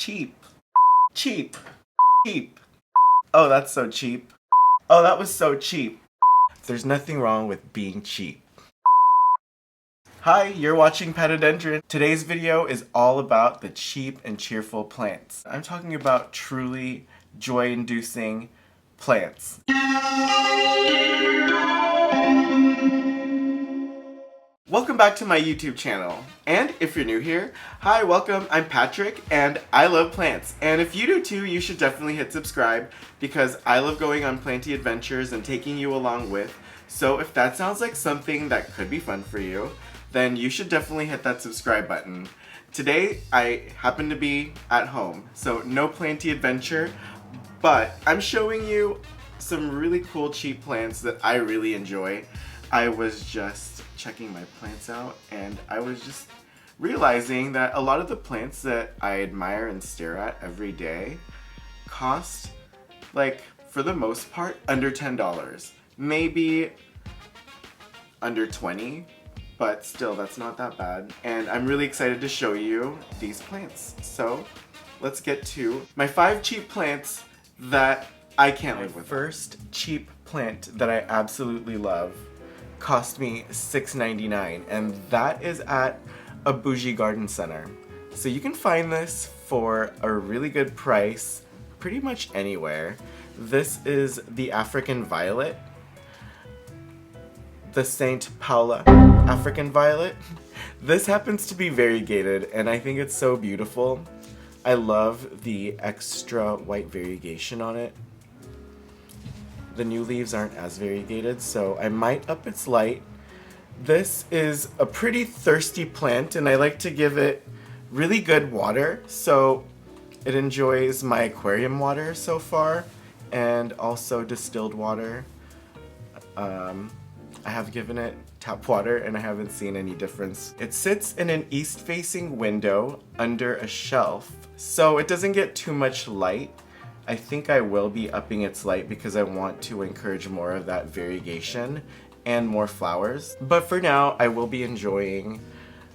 cheap. Cheap. Cheap. Oh, that's so cheap. Oh, that was so cheap. There's nothing wrong with being cheap. Hi, you're watching Patadendron. Today's video is all about the cheap and cheerful plants. I'm talking about truly joy-inducing plants. Welcome back to my YouTube channel. And if you're new here, hi, welcome, I'm Patrick, and I love plants. And if you do too, you should definitely hit subscribe, because I love going on planty adventures and taking you along with. So if that sounds like something that could be fun for you, then you should definitely hit that subscribe button. Today, I happen to be at home, so no planty adventure, but I'm showing you some really cool cheap plants that I really enjoy. I was just checking my plants out, and I was just realizing that a lot of the plants that I admire and stare at every day cost, like, for the most part, under $10. Maybe under 20, but still, that's not that bad. And I'm really excited to show you these plants. So let's get to my 5 cheap plants that I can't live with. First cheap plant that I absolutely love cost me $6.99, and that is at a bougie garden center. So you can find this for a really good price pretty much anywhere. This is the African Violet, the St. Paula African Violet. This happens to be variegated, and I think it's so beautiful. I love the extra white variegation on it. The new leaves aren't as variegated, so I might up its light. This is a pretty thirsty plant, and I like to give it really good water, so it enjoys my aquarium water so far, and also distilled water. I have given it tap water, and I haven't seen any difference. It sits in an east-facing window under a shelf, so it doesn't get too much light. I think I will be upping its light because I want to encourage more of that variegation and more flowers. But for now, I will be enjoying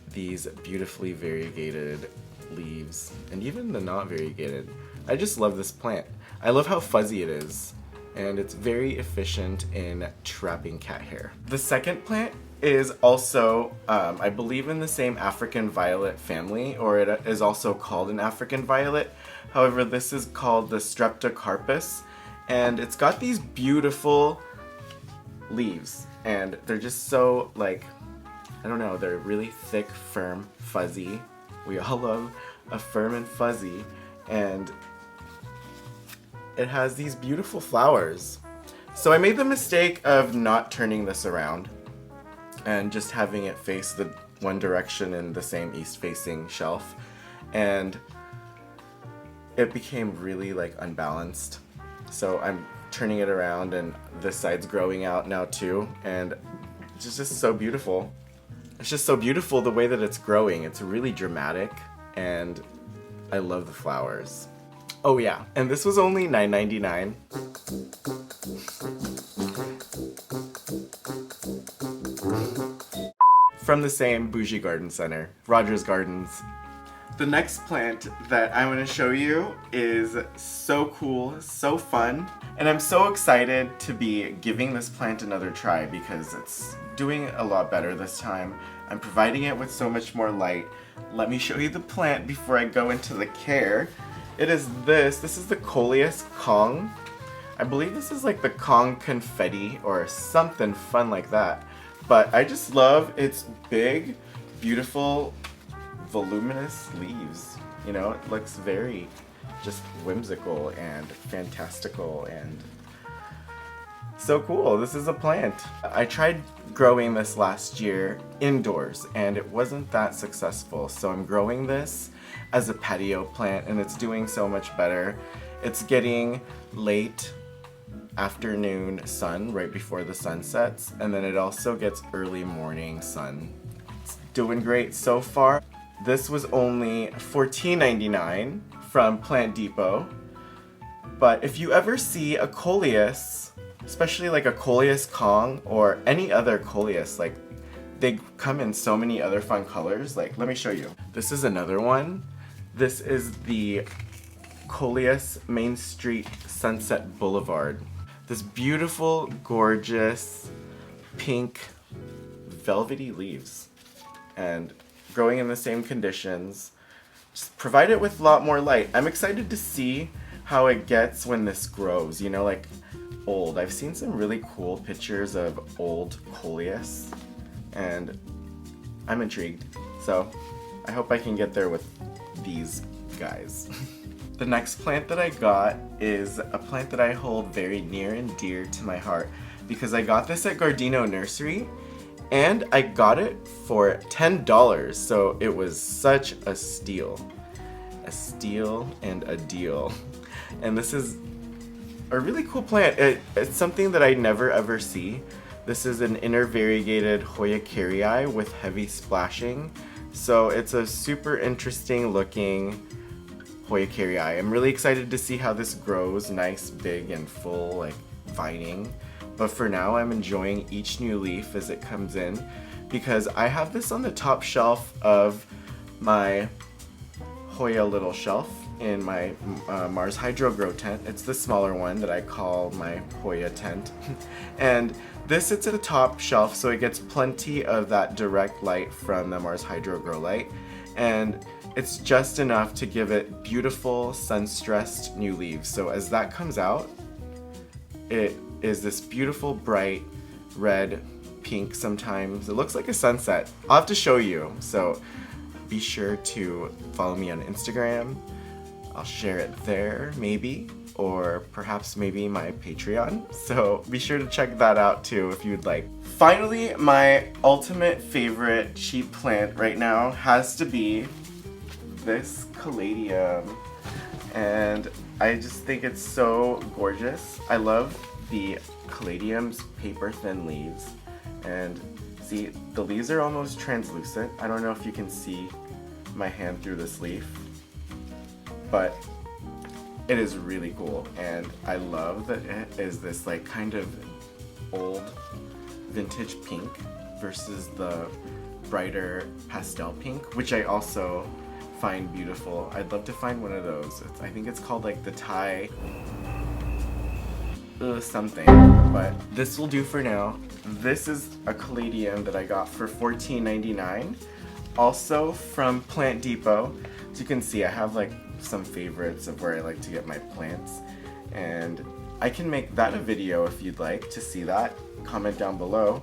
these beautifully variegated leaves, and even the not variegated. I just love this plant. I love how fuzzy it is, and it's very efficient in trapping cat hair. The second plant is also, I believe, in the same African Violet family, or it is also called an African Violet. However, this is called the Streptocarpus, and it's got these beautiful leaves, and they're just so, like, I don't know, they're really thick, firm, fuzzy. We all love a firm and fuzzy, and it has these beautiful flowers. So I made the mistake of not turning this around and just having it face the one direction in the same east-facing shelf, and it became really, like, unbalanced. So I'm turning it around, and this side's growing out now too, and it's just so beautiful. It's just so beautiful the way that it's growing. It's really dramatic, and I love the flowers. Oh yeah, and this was only $9.99. From the same bougie garden center, Rogers Gardens. The next plant that I want to show you is so cool, so fun, and I'm so excited to be giving this plant another try because it's doing a lot better this time. I'm providing it with so much more light. Let me show you the plant before I go into the care. It is this is the Coleus Kong. I believe this is like the Kong Confetti or something fun like that. But I just love its big, beautiful, voluminous leaves. You know, it looks very just whimsical and fantastical and so cool. This is a plant. I tried growing this last year indoors, and it wasn't that successful. So I'm growing this as a patio plant, and it's doing so much better. It's getting late afternoon sun right before the sun sets, and then it also gets early morning sun. It's doing great so far. This was only $14.99 from Plant Depot, but if you ever see a Coleus, especially like a Coleus Kong or any other Coleus, like, they come in so many other fun colors. Like, let me show you. This is another one This is the Coleus Main Street Sunset Boulevard. This beautiful, gorgeous, pink, velvety leaves. And growing in the same conditions. Just provide it with a lot more light. I'm excited to see how it gets when this grows, you know, like old. I've seen some really cool pictures of old Coleus, and I'm intrigued. So I hope I can get there with these guys. The next plant that I got is a plant that I hold very near and dear to my heart because I got this at Gardino Nursery and I got it for $10, so it was such a steal. A steal and a deal. And this is a really cool plant. It's something that I never ever see. This is an intervariegated Hoya Carry Eye with heavy splashing. So it's a super interesting looking Hoya Carry Eye. I'm really excited to see how this grows, nice, big, and full, like vining. But for now, I'm enjoying each new leaf as it comes in because I have this on the top shelf of my Hoya little shelf in my Mars Hydro Grow tent. It's the smaller one that I call my Hoya tent. And this sits at the top shelf so it gets plenty of that direct light from the Mars Hydro Grow light. And it's just enough to give it beautiful sun-stressed new leaves. So as that comes out, it is this beautiful bright red, pink sometimes. It looks like a sunset. I'll have to show you, so be sure to follow me on Instagram. I'll share it there, maybe, or perhaps maybe my Patreon. So be sure to check that out too if you'd like. Finally, my ultimate favorite cheap plant right now has to be this Caladium. And I just think it's so gorgeous. I love the Caladium's paper thin leaves. And see, the leaves are almost translucent. I don't know if you can see my hand through this leaf, but it is really cool. And I love that it is this like kind of old vintage pink versus the brighter pastel pink, which I also find beautiful. I'd love to find one of those. I think it's called like the Thai something, but this will do for now. This is a Caladium that I got for $14.99, also from Plant Depot. As you can see, I have like some favorites of where I like to get my plants, and I can make that a video if you'd like to see that. Comment down below.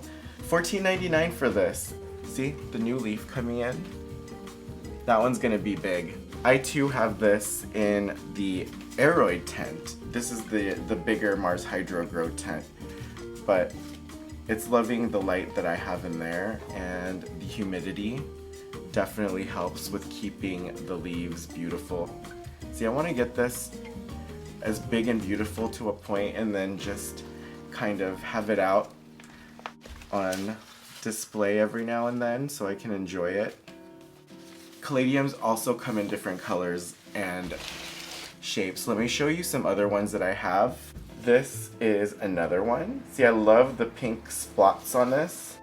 $14.99 for this. See the new leaf coming in? That one's gonna be big. I too have this in the Aeroid tent. This is the bigger Mars Hydro Grow tent, but it's loving the light that I have in there, and the humidity definitely helps with keeping the leaves beautiful. See, I want to get this as big and beautiful to a point and then just kind of have it out on display every now and then so I can enjoy it. Caladiums also come in different colors and shapes. Let me show you some other ones that I have. This is another one. See, I love the pink spots on this.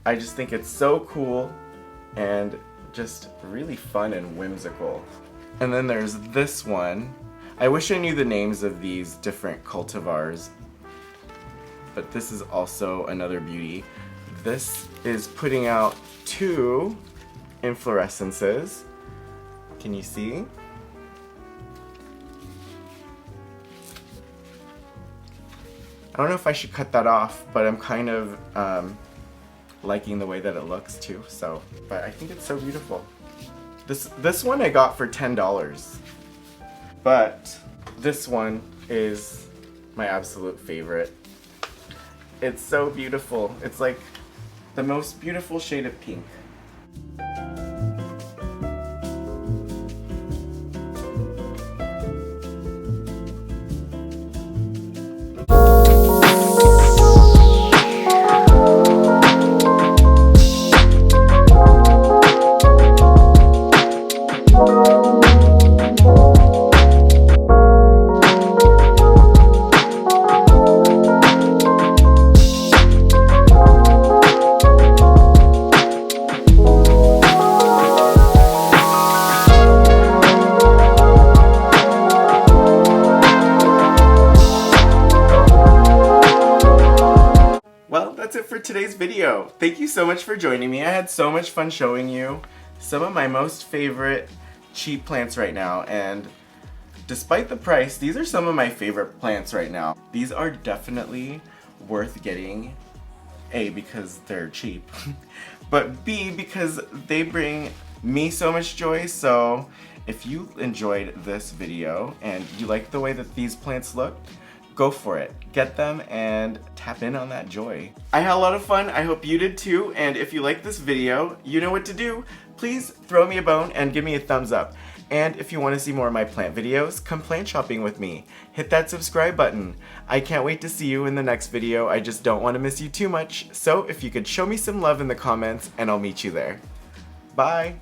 I just think it's so cool and just really fun and whimsical. And then there's this one. I wish I knew the names of these different cultivars, but this is also another beauty. This is putting out 2 inflorescences. Can you see? I don't know if I should cut that off, but I'm kind of liking the way that it looks too, so, but I think it's so beautiful. This one I got for $10, but this one is my absolute favorite. It's so beautiful. It's like the most beautiful shade of pink. that's it for today's video. Thank you so much for joining me. I had so much fun showing you some of my most favorite cheap plants right now, and despite the price, these are some of my favorite plants right now. These are definitely worth getting, A, because they're cheap, but B, because they bring me so much joy. So if you enjoyed this video and you like the way that these plants look, go for it. Get them and tap in on that joy. I had a lot of fun. I hope you did too. And if you like this video, you know what to do. Please throw me a bone and give me a thumbs up. And if you want to see more of my plant videos, come plant shopping with me. Hit that subscribe button. I can't wait to see you in the next video. I just don't want to miss you too much. So if you could show me some love in the comments, and I'll meet you there. Bye.